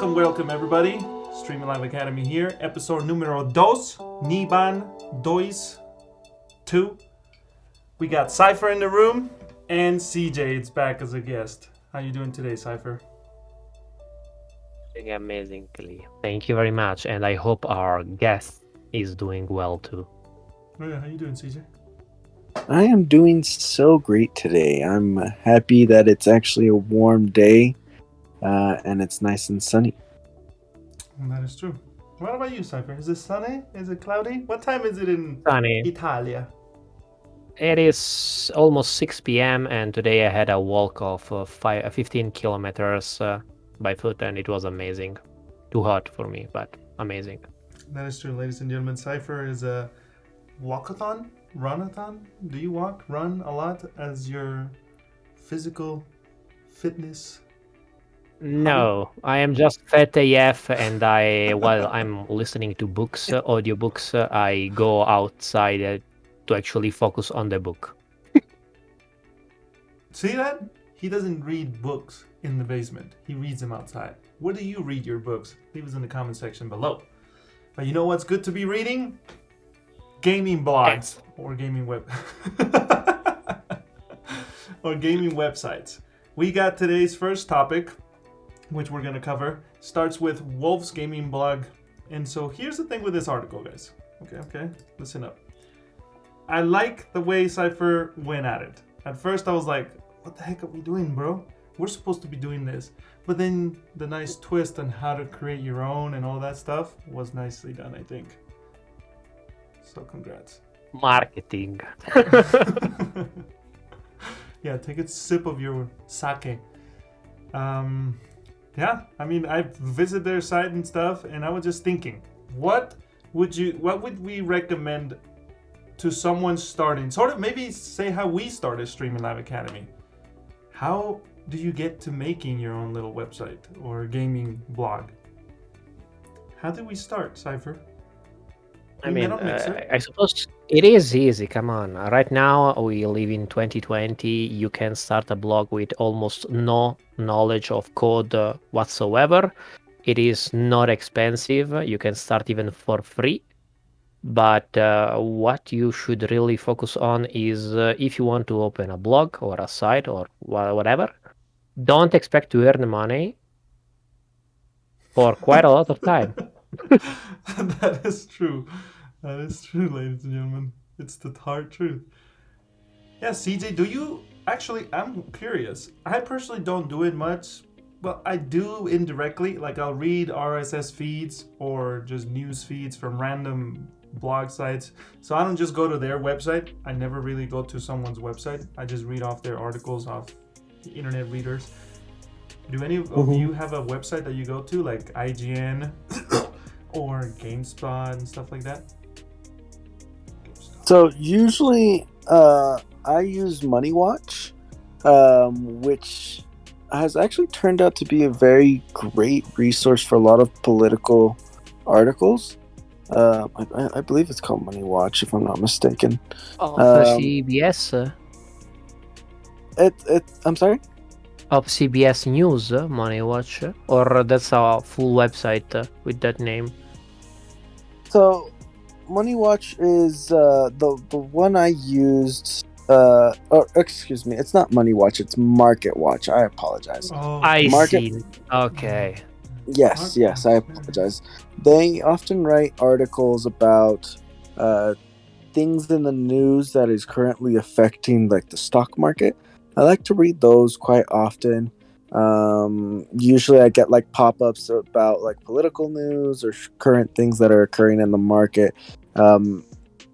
Welcome everybody. Streaming Live Academy here. Episode numero dos. Niban dois. 2. We got Seifer in the room and CJ is back as a guest. How you doing today, Seifer? Doing amazingly. Thank you very much, and I hope our guest is doing well too. Oh yeah, how you doing, CJ? I am doing so great today. I'm happy that it's actually a warm day and it's nice and sunny. That is true. What about you, Seifer? Is it sunny? Is it cloudy? What time is it in Sunny. Italia? It is almost 6 p.m. and today I had a walk of 15 kilometers by foot, and it was amazing. Too hot for me, but amazing. That is true, ladies and gentlemen. Seifer is a walkathon? Runathon? Do you walk, run a lot as your physical fitness? No, I am just fat AF, and while I'm listening to books, audiobooks, I go outside to actually focus on the book. See that? He doesn't read books in the basement. He reads them outside. Where do you read your books? Leave us in the comment section below. But you know what's good to be reading? Gaming blogs or gaming or gaming websites. We got today's first topic, which we're going to cover. Starts with Wolf's Gaming Blog. And so here's the thing with this article, guys. Okay, listen up. I like the way Seifer went at it. At first I was like, what the heck are we doing, bro? We're supposed to be doing this. But then the nice twist on how to create your own and all that stuff was nicely done, I think. So congrats. Marketing. Yeah, take a sip of your sake. Yeah, I mean, I've visited their site and stuff, and I was just thinking, what would we recommend to someone starting? Sort of maybe say how we started Streaming Live Academy. How do you get to making your own little website or gaming blog? How did we start, Seifer? I mean, I suppose it is easy. Come on. Right now, we live in 2020. You can start a blog with almost no knowledge of code whatsoever. It is not expensive. You can start even for free. But what you should really focus on is if you want to open a blog or a site or whatever, don't expect to earn money for quite a lot of time. That is true. That is true, ladies and gentlemen. It's the hard truth. Yeah, CJ, do you... Actually, I'm curious. I personally don't do it much. Well, I do indirectly. Like, I'll read RSS feeds or just news feeds from random blog sites. So I don't just go to their website. I never really go to someone's website. I just read off their articles off the internet readers. Do any of you have a website that you go to, like IGN or GameSpot and stuff like that? So usually I use MoneyWatch, which has actually turned out to be a very great resource for a lot of political articles. I believe it's called MoneyWatch, if I'm not mistaken. Of CBS? I'm sorry? Of CBS News, MoneyWatch? Or that's a full website with that name? So, MoneyWatch is the one I used. Or excuse me, it's not MoneyWatch. It's MarketWatch. I apologize. Oh, I see. Okay. Yes, I apologize. They often write articles about things in the news that is currently affecting, like, the stock market. I like to read those quite often. Usually I get like pop-ups about like political news or current things that are occurring in the market.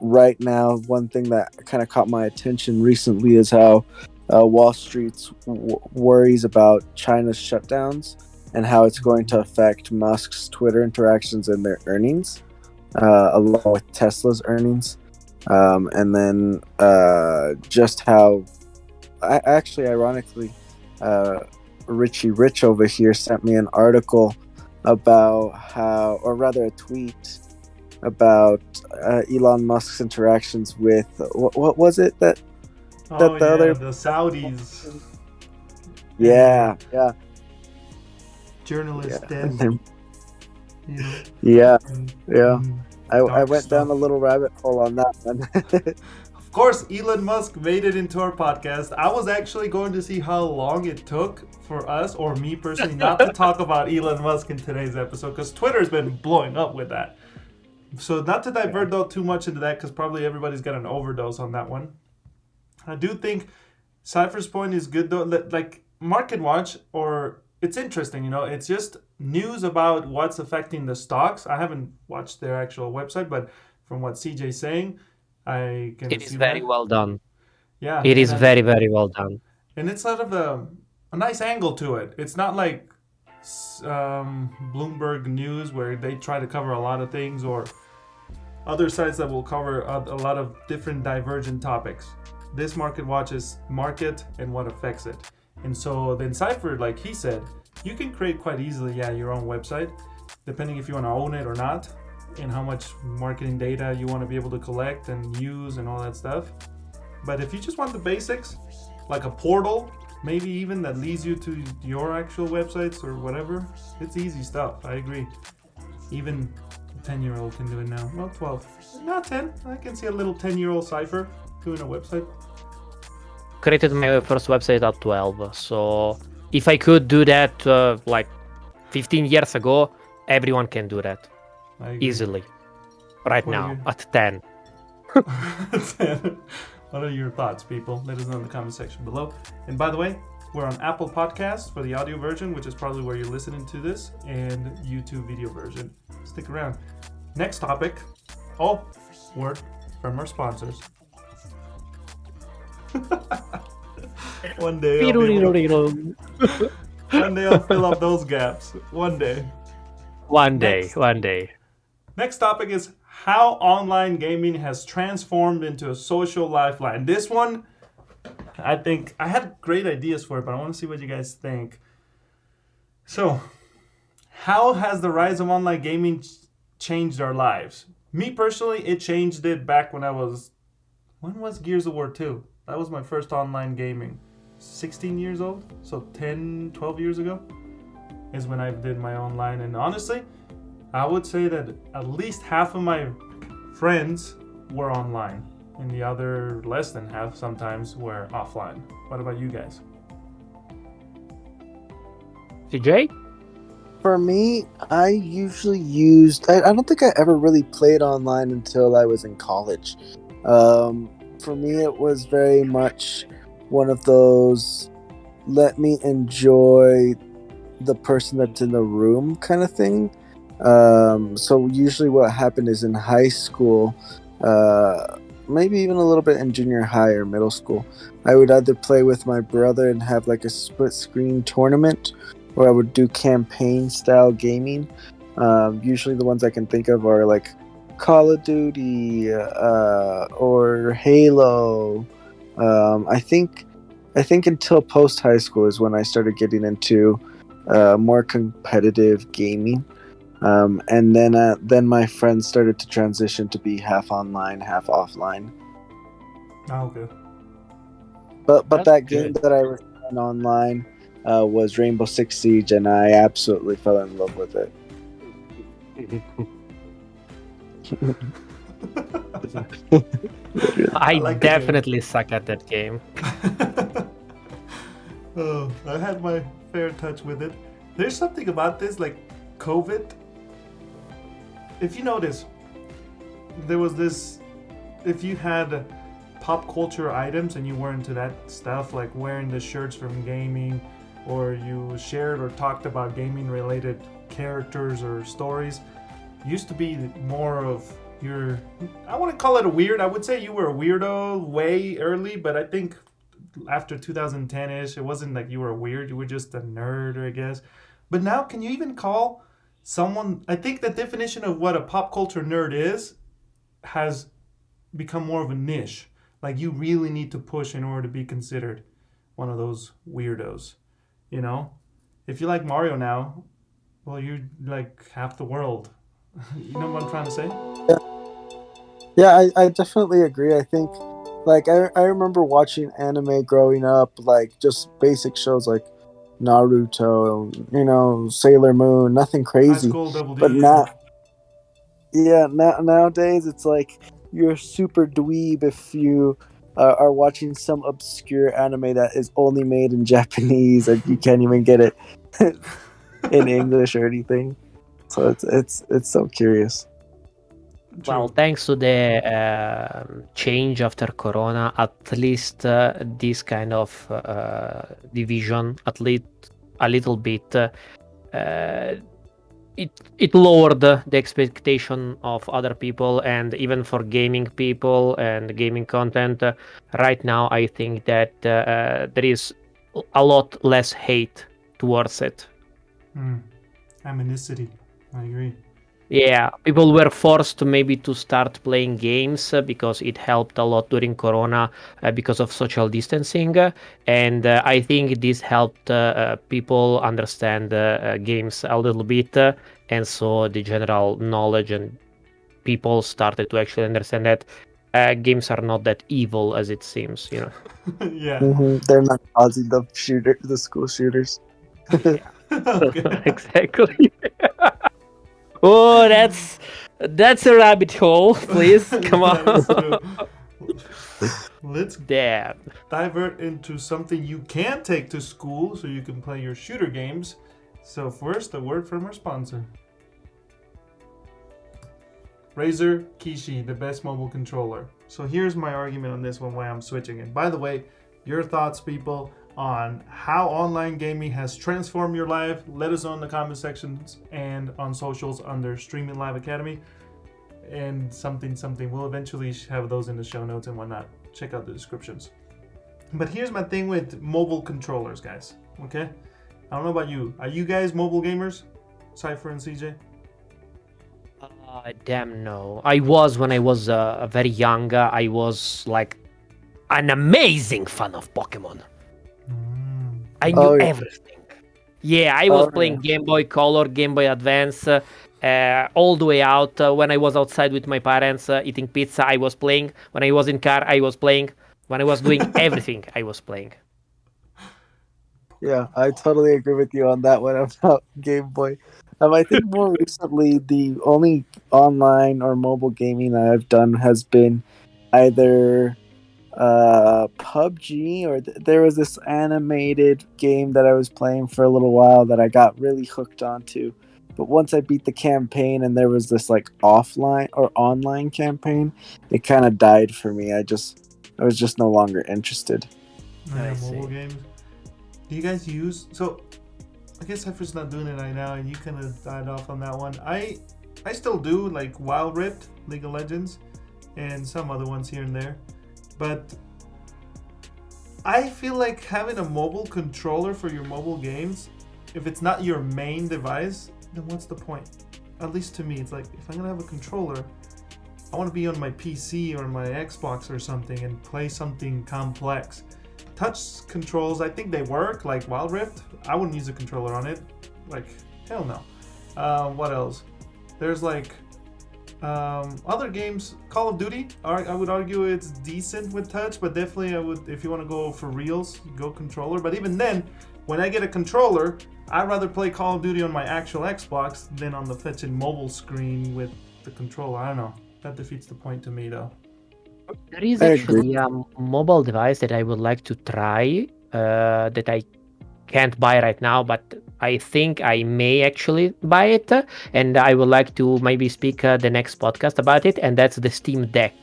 Right now, one thing that kind of caught my attention recently is how Wall Street's worries about China's shutdowns and how it's going to affect Musk's Twitter interactions and their earnings, along with Tesla's earnings. And then just how, ironically, Richie Rich over here sent me an article about how, or rather a tweet about Elon Musk's interactions with, what was it that the Saudis. Yeah. journalist dead. You know? Yeah. And I dark went down stuff. a little rabbit hole on that one. Of course, Elon Musk made it into our podcast. I was actually going to see how long it took for us, or me personally, not to talk about Elon Musk in today's episode, because Twitter's been blowing up with that. So not to divert though too much into that, because probably everybody's got an overdose on that one. I do think Seifer's point is good though. Like Market Watch, or it's interesting, you know, it's just news about what's affecting the stocks. I haven't watched their actual website, but from what CJ's saying, I can It see is very that. well done. Yeah, It is very, very well done. and it's sort of a nice angle to it. It's not like Bloomberg News where they try to cover a lot of things, or other sites that will cover a lot of different divergent topics. This Market Watch is market and what affects it. And so then Seifer, like he said, you can create quite easily, your own website, depending if you want to own it or not, and how much marketing data you want to be able to collect and use and all that stuff. But if you just want the basics, like a portal, maybe even that leads you to your actual websites or whatever, it's easy stuff. I agree. Even a 10-year-old can do it now. Well, 12. Not 10. I can see a little 10-year-old Seifer doing a website. Created my first website at 12, so if I could do that like 15 years ago, everyone can do that easily. Right now, at 10. 10. What are your thoughts, people? Let us know in the comment section below. And by the way, we're on Apple Podcasts for the audio version, which is probably where you're listening to this, and YouTube video version. Stick around. Next topic. Oh, word from our sponsors. One day I'll fill up those gaps. One day. One day. Next topic is how online gaming has transformed into a social lifeline. This one, I think, I had great ideas for it, but I want to see what you guys think. So, how has the rise of online gaming changed our lives? Me personally, it changed it back when when was Gears of War 2? That was my first online gaming. 16 years old, so 10, 12 years ago is when I did my online. And honestly, I would say that at least half of my friends were online, and the other less than half sometimes were offline. What about you guys? CJ? For me, I usually used... I don't think I ever really played online until I was in college. For me, it was very much one of those let me enjoy the person that's in the room kind of thing. So usually what happened is in high school, maybe even a little bit in junior high or middle school, I would either play with my brother and have like a split screen tournament, or I would do campaign style gaming. Usually the ones I can think of are like Call of Duty or Halo. I think until post high school is when I started getting into more competitive gaming. And then my friends started to transition to be half online, half offline. Oh, okay. But that game that I was playing online was Rainbow Six Siege, and I absolutely fell in love with it. I like definitely suck at that game. Oh, I had my fair touch with it. There's something about this, like COVID. If you notice, there was this, if you had pop culture items and you were into that stuff, like wearing the shirts from gaming, or you shared or talked about gaming related characters or stories, used to be more of your, I wouldn't call it a weird, I would say you were a weirdo way early, but I think after 2010-ish, it wasn't like you were weird, you were just a nerd, I guess. But now, can you even call someone, I think the definition of what a pop culture nerd is has become more of a niche. Like you really need to push in order to be considered one of those weirdos, you know? If you like Mario now, well, you're like half the world. You know what I'm trying to say? Yeah, I definitely agree. I think, like, I remember watching anime growing up, like, just basic shows like Naruto, Sailor Moon, nothing High crazy. School Double D. But nowadays it's like you're a super dweeb if you are watching some obscure anime that is only made in Japanese and you can't even get it in English or anything. So it's so curious. Well, thanks to the change after Corona, at least this kind of division, at least a little bit, it lowered the expectation of other people, and even for gaming people and gaming content. Right now, I think that there is a lot less hate towards it. Aminicity. I agree. Yeah, people were forced maybe to start playing games because it helped a lot during Corona because of social distancing. And I think this helped people understand games a little bit. And so the general knowledge and people started to actually understand that games are not that evil as it seems, Yeah. They're not causing the school shooters. Exactly. Oh, that's a rabbit hole. Please, come on. Let's divert into something you can take to school so you can play your shooter games. So first, a word from our sponsor. Razer Kishi, the best mobile controller. So here's my argument on this one, why I'm switching it. By the way, your thoughts, people, on how online gaming has transformed your life, let us know in the comment sections and on socials under Streaming Live Academy and something. We'll eventually have those in the show notes and whatnot. Check out the descriptions. But here's my thing with mobile controllers, guys. Okay? I don't know about you. Are you guys mobile gamers? Seifer and CJ? Damn no. I was when I was very young. I was like an amazing fan of Pokemon. I knew everything. Yeah, I was playing Game Boy Color, Game Boy Advance, all the way out. When I was outside with my parents eating pizza, I was playing. When I was in car, I was playing. When I was doing everything, I was playing. Yeah, I totally agree with you on that one about Game Boy. I think more recently, the only online or mobile gaming that I've done has been either PUBG or there was this animated game that I was playing for a little while that I got really hooked onto. But once I beat the campaign and there was this like offline or online campaign, it kind of died for me. I was just no longer interested. Mobile games. Do you guys use? So, I guess Seifer's not doing it right now, and you kind of died off on that one. I still do like Wild Rift, League of Legends, and some other ones here and there. But I feel like having a mobile controller for your mobile games, if it's not your main device, then what's the point? At least to me, it's like if I'm gonna have a controller, I want to be on my PC or my Xbox or something and play something complex. Touch controls, I think they work, like Wild Rift. I wouldn't use a controller on it. Like, hell no. What else? There's like other games. Call of Duty, I would argue it's decent with touch, but definitely I would, if you want to go for reals, go controller. But even then, when I get a controller, I'd rather play Call of Duty on my actual Xbox than on the fetching mobile screen with the controller. I don't know. That defeats the point to me, though. There is actually a mobile device that I would like to try that I can't buy right now, but I think I may actually buy it, and I would like to maybe speak the next podcast about it, and that's the Steam Deck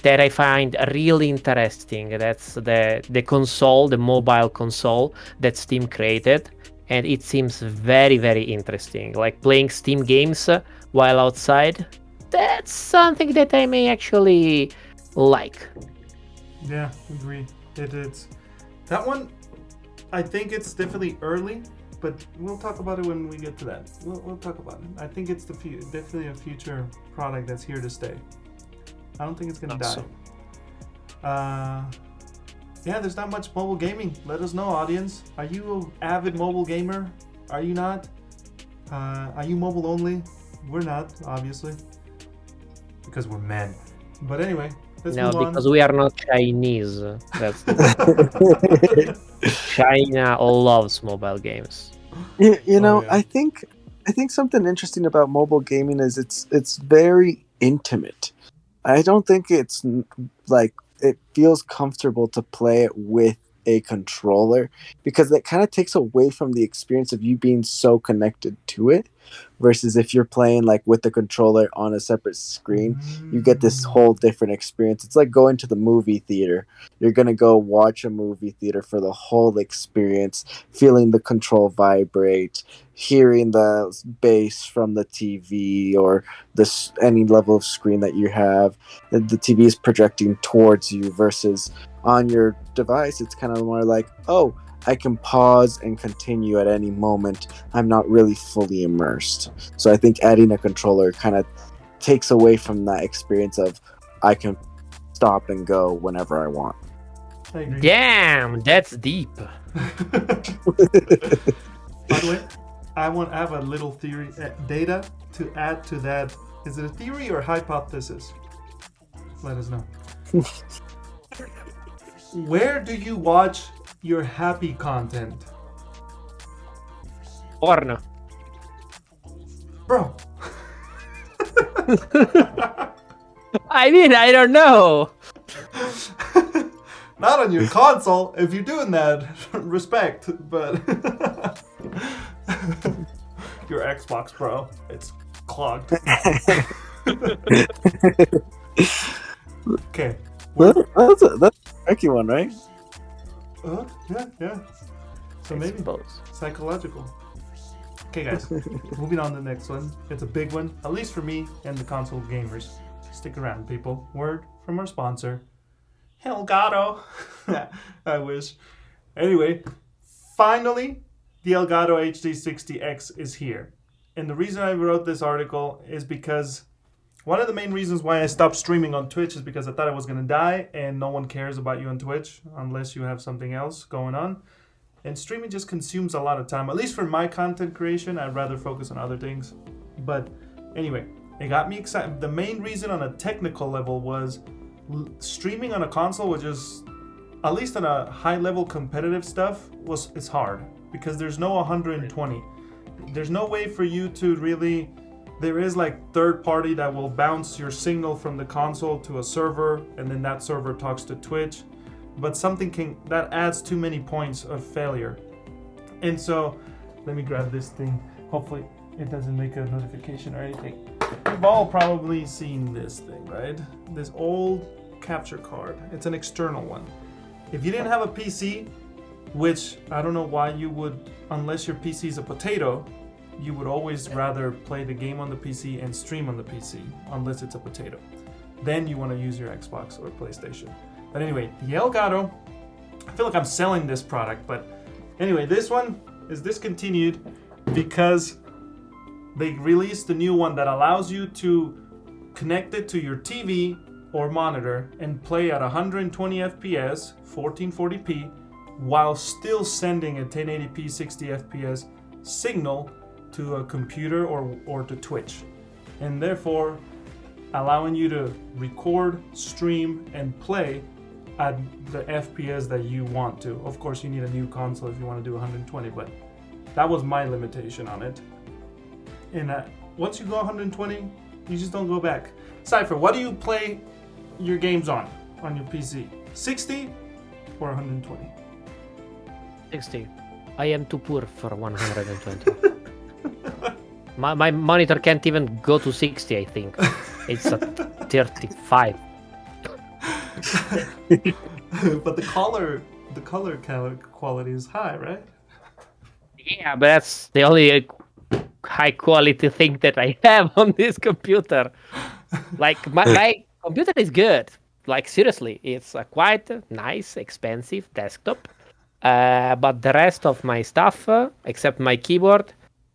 that I find really interesting. That's the console, the mobile console that Steam created, and it seems very, very interesting. Like playing Steam games while outside. That's something that I may actually like. Yeah, agree. It's that one. I think it's definitely early, but we'll talk about it when we get to that. We'll talk about it. I think it's definitely a future product that's here to stay. I don't think it's gonna die. Yeah, there's not much mobile gaming. Let us know, audience. Are you an avid mobile gamer? Are you not? Are you mobile only? We're not, obviously. Because we're men. But anyway, let's move on. No, because we are not Chinese. That's China loves mobile games. You know, yeah. I think something interesting about mobile gaming is it's very intimate. I don't think it's like it feels comfortable to play it with a controller because it kind of takes away from the experience of you being so connected to it versus if you're playing like with the controller on a separate screen, you get this whole different experience. It's like going to the movie theater. You're going to go watch a movie theater for the whole experience, feeling the control vibrate, hearing the bass from the TV or this any level of screen that you have. The TV is projecting towards you versus on your device it's kind of more like, oh, I can pause and continue at any moment. I'm not really fully immersed. So I think adding a controller kind of takes away from that experience of I can stop and go whenever I want. I agree. Damn, that's deep. By the way, I have a little theory, data to add to that. Is it a theory or hypothesis? Let us know. Where do you watch your happy content? Porno. Bro. I mean, I don't know. Not on your console. If you're doing that, respect, but your Xbox, bro, it's clogged. Okay. That's a tricky one, right? Yeah. So maybe psychological. Okay, guys. Moving on to the next one. It's a big one, at least for me and the console gamers. Stick around, people. Word from our sponsor, Elgato. I wish. Anyway, finally, the Elgato HD60X is here. And the reason I wrote this article is because one of the main reasons why I stopped streaming on Twitch is because I thought I was going to die and no one cares about you on Twitch unless you have something else going on. And streaming just consumes a lot of time. At least for my content creation, I'd rather focus on other things. But anyway, it got me excited. The main reason on a technical level was streaming on a console was just, at least on a high level competitive stuff, it's hard because there's no 120. There's no way for you to really... There is like third party that will bounce your signal from the console to a server and then that server talks to Twitch. But that adds too many points of failure. And so, let me grab this thing. Hopefully it doesn't make a notification or anything. You've all probably seen this thing, right? This old capture card. It's an external one. If you didn't have a PC, which I don't know why you would, unless your PC is a potato, you would always rather play the game on the PC and stream on the PC, unless it's a potato. Then you want to use your Xbox or PlayStation. But anyway, the Elgato, I feel like I'm selling this product, but anyway, this one is discontinued because they released a new one that allows you to connect it to your TV or monitor and play at 120 FPS, 1440p, while still sending a 1080p 60 FPS signal to a computer or to Twitch, and therefore allowing you to record, stream, and play at the FPS that you want to. Of course, you need a new console if you want to do 120, but that was my limitation on it. And once you go 120, you just don't go back. Seifer, what do you play your games on your PC? 60 or 120? 60. I am too poor for 120. My monitor can't even go to 60, I think. It's a 35. But the color quality is high, right? Yeah, but that's the only high quality thing that I have on this computer. Like my computer is good. Like seriously, it's a quite nice, expensive desktop. But the rest of my stuff, except my keyboard,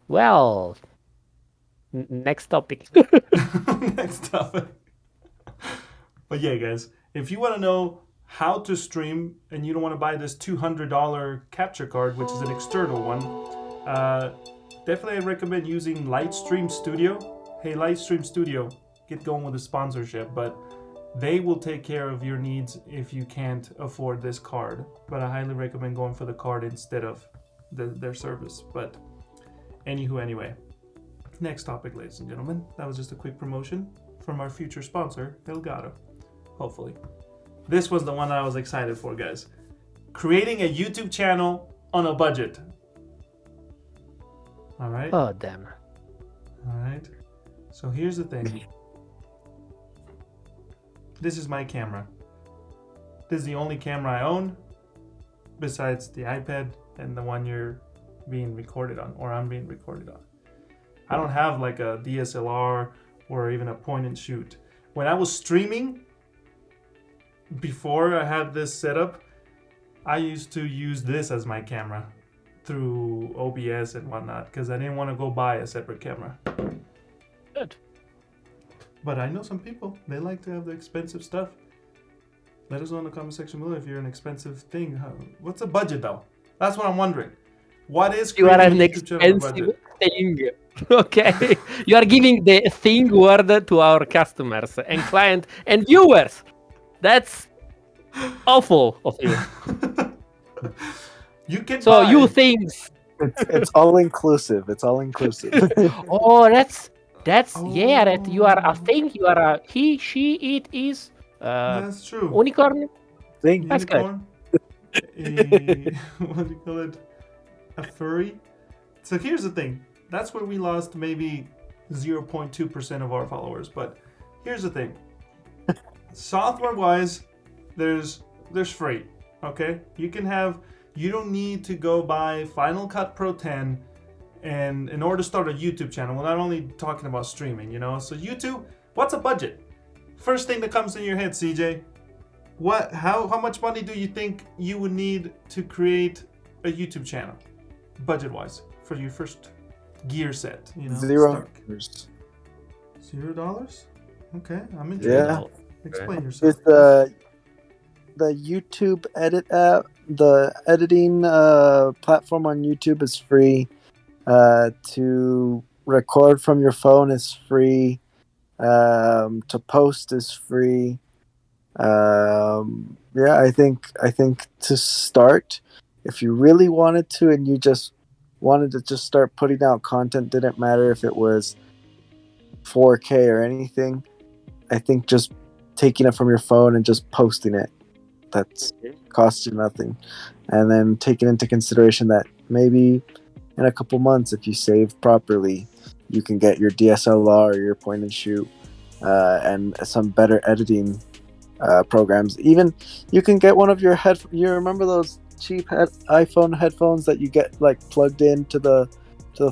well, next topic. Next topic. But yeah, guys, if you want to know how to stream and you don't want to buy this $200 capture card, which is an external one, definitely I recommend using Lightstream Studio. Hey, Lightstream Studio, get going with the sponsorship. But They will take care of your needs if you can't afford this card. But I highly recommend going for the card instead of their service. But anyway. Next topic, ladies and gentlemen. That was just a quick promotion from our future sponsor, Elgato. Hopefully. This was the one I was excited for, guys. Creating a YouTube channel on a budget. All right? Oh, damn. All right. So here's the thing. This is my camera. This is the only camera I own besides the iPad and the one you're being recorded on, or I'm being recorded on. I don't have like a DSLR or even a point and shoot. When I was streaming, before I had this setup, I used to use this as my camera through OBS and whatnot because I didn't want to go buy a separate camera. Good. But I know some people, they like to have the expensive stuff. Let us know in the comment section below if you're an expensive thing. What's the budget though? That's what I'm wondering. What is you are an YouTube channel expensive thing? Okay, you are giving the thing word to our customers and client and viewers. That's awful of you. You can so buy... you think it's all inclusive. It's all inclusive. oh, that's Oh. yeah. That you are a thing. You are a he, she, it is. That's true. Unicorn. Thing. That's Unicorn. What do you call it? A furry. So here's the thing. That's where we lost maybe 0.2% of our followers. But here's the thing. Software-wise, there's free. Okay, you don't need to go buy Final Cut Pro 10, and in order to start a YouTube channel, we're not only talking about streaming, So YouTube, what's a budget? First thing that comes in your head, CJ. How much money do you think you would need to create a YouTube channel, budget-wise, for your first gear set? $0. $0? Okay, I'm interested. Yeah. Explain yourself. It's the YouTube edit app. The editing platform on YouTube is free. To record from your phone is free. To post is free. I think to start, if you really wanted to and you just wanted to just start putting out content, didn't matter if it was 4K or anything, I think just taking it from your phone and just posting it, that's costs you nothing. And then taking into consideration that maybe in a couple months, if you save properly, you can get your DSLR or your point and shoot and some better editing programs. Even you can get one of your you remember those cheap iPhone headphones that you get like plugged into the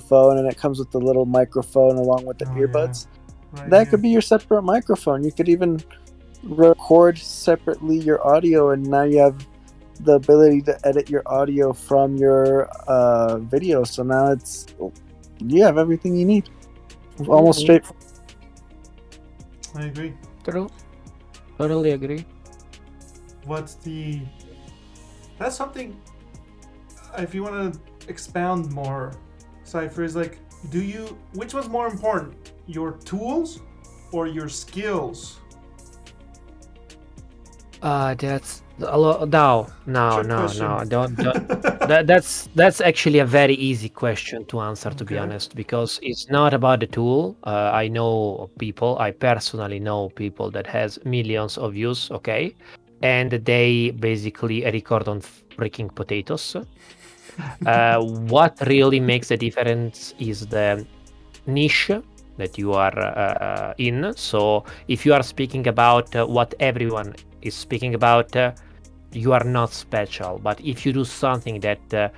phone, and it comes with the little microphone along with the earbuds. Yeah. Right that here. could be your separate microphone. You could even record separately your audio, and now you have the ability to edit your audio from your video. So now you have everything you need, almost straight. I agree. True. Totally agree. That's something, if you want to expound more, Seifer, is like, which was more important, your tools or your skills? That's a lot. No. Don't. That's actually a very easy question to answer, to be Okay. honest, because it's not about the tool. I personally know people that has millions of views, okay, and they basically record on freaking potatoes. What really makes the difference is the niche that you are in. So if you are speaking about what everyone is speaking about, you are not special. But if you do something that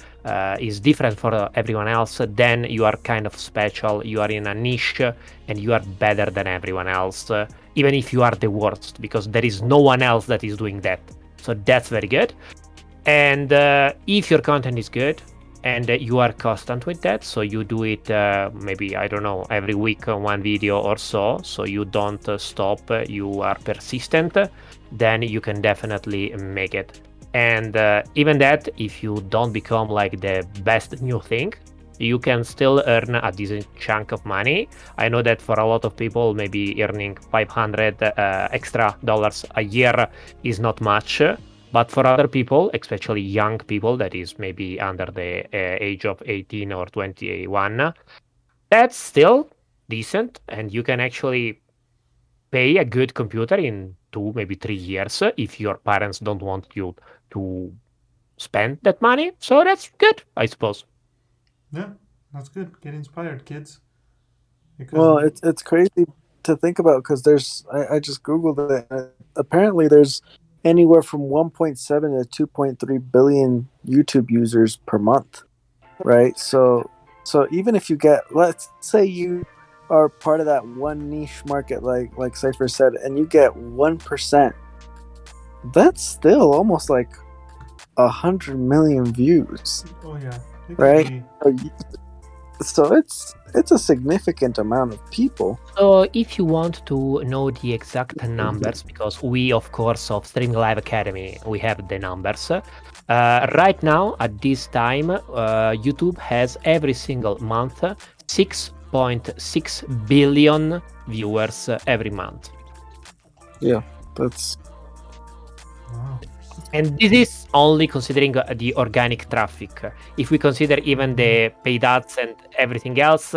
is different for everyone else, then you are kind of special. You are in a niche and you are better than everyone else, even if you are the worst, because there is no one else that is doing that. So that's very good. And if your content is good and you are constant with that, so you do it maybe, I don't know, every week one video or so you don't stop, you are persistent, then you can definitely make it. And even that, if you don't become like the best new thing, you can still earn a decent chunk of money. I know that for a lot of people, maybe earning 500 extra dollars a year is not much. But for other people, especially young people, that is maybe under the age of 18 or 21, that's still decent, and you can actually pay a good computer in 2, maybe 3 years if your parents don't want you to spend that money. So that's good, I suppose. Yeah, that's good. Get inspired, kids. Well, it's crazy to think about because I just googled it. Apparently, there's anywhere from 1.7 to 2.3 billion YouTube users per month, right? So even if you get, let's say you are part of that one niche market, like Seifer said, and you get 1%, that's still almost like 100 million views, Oh yeah, right? So it's a significant amount of people. So if you want to know the exact numbers, because we, of course, of Streaming Live Academy, we have the numbers. Right now, at this time, YouTube has every single month 6.6 billion viewers every month. Yeah, that's... Wow. And this is only considering the organic traffic. If we consider even the paid ads and everything else,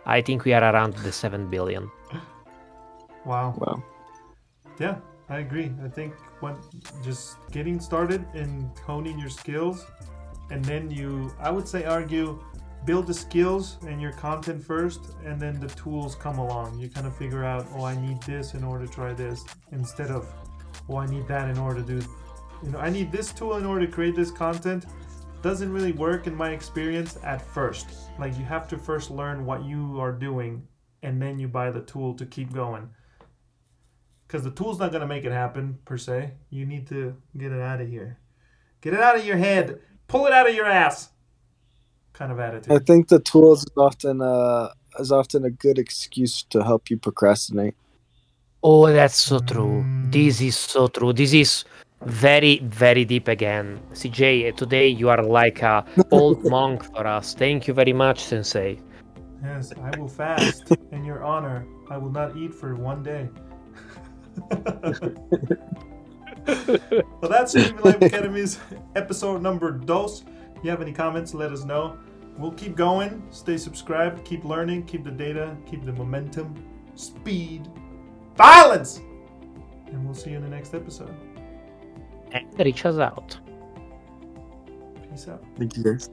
I think we are around the 7 billion. Wow. Yeah, I agree. I think just getting started and honing your skills, and then I would say argue, build the skills and your content first, and then the tools come along. You kind of figure out, oh, I need this in order to try this, instead of, oh, I need that in order to do, I need this tool in order to create this content. Doesn't really work in my experience at first. Like, you have to first learn what you are doing, and then you buy the tool to keep going. Because the tool's not going to make it happen, per se. You need to get it out of here. Get it out of your head. Pull it out of your ass. Kind of attitude. I think the tool is often a good excuse to help you procrastinate. Oh, that's so true. This is so true. This is very, very deep again. CJ, today you are like a old monk for us. Thank you very much, Sensei. Yes, I will fast in your honor. I will not eat for 1 day. Well, that's Streaming Live Academy's episode number 2. If you have any comments, let us know. We'll keep going. Stay subscribed. Keep learning. Keep the data. Keep the momentum. Speed. Violence! And we'll see you in the next episode. And reach us out. Peace out. Thank you guys.